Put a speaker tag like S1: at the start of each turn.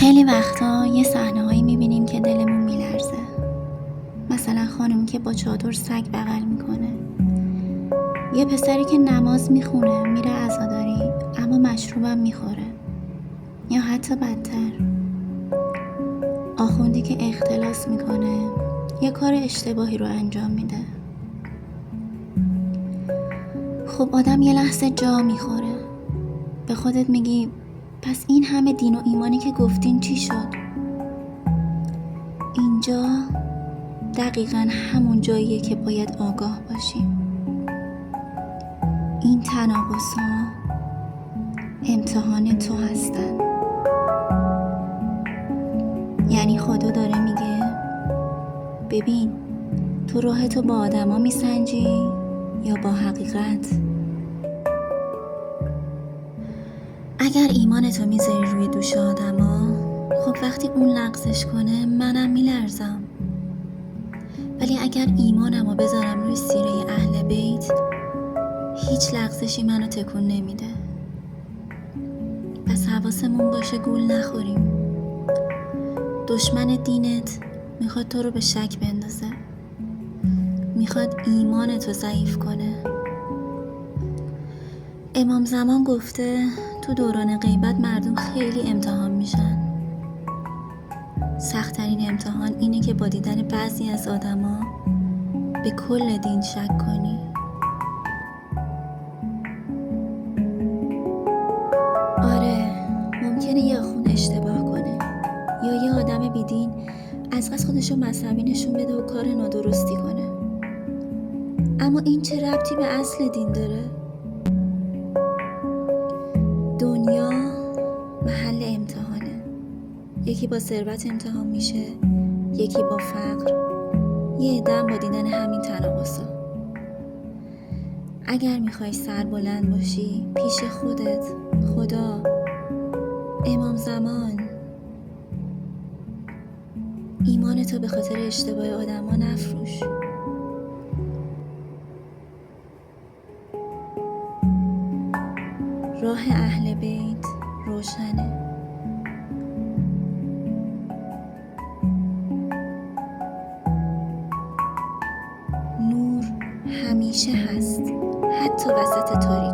S1: خیلی وقتا یه صحنه هایی میبینیم که دلمون میلرزه. مثلا خانم که با چادر سگ بغل میکنه، یه پسری که نماز میخونه میره عزاداری اما مشروبم میخوره، یا حتی بدتر آخوندی که اختلاس میکنه یه کار اشتباهی رو انجام میده. خب آدم یه لحظه جا میخوره، به خودت میگی پس این همه دین و ایمانی که گفتین چی شد؟ اینجا دقیقاً همون جاییه که باید آگاه باشیم. این تناقض‌ها امتحان تو هستن. یعنی خدا داره میگه ببین تو راهتو با آدما میسنجی یا با حقیقت؟ اگر ایمانتو میذاری روی دوش آدما، خب وقتی اون لغزش کنه منم میلرزم. ولی اگر ایمانمو بذارم روی سیره اهل بیت، هیچ لغزشی منو تکون نمیده. پس حواسمون باشه گول نخوریم. دشمن دینت میخواد تو رو به شک بندازه، میخواد ایمانتو ضعیف کنه. امام زمان گفته تو دوران غیبت مردم خیلی امتحان میشن. سخت‌ترین امتحان اینه که با دیدن بعضی از آدما به کل دین شک کنی. آره، ممکنه یه آخوند اشتباه کنه یا یه آدم بیدین از قصد خودشو مذهبی نشون بده و کار نادرستی کنه، اما این چه ربطی به اصل دین داره؟ دنیا محل امتحانه. یکی با ثروت امتحان میشه، یکی با فقر، یه عده‌ام با دیدن همین تناقضا. اگر میخوای سربلند باشی پیش خودت، خدا، امام زمان، ایمانتو به خاطر اشتباه آدما نفروش. راه اهل بیت روشنه. نور همیشه هست، حتی وسط تاریکی.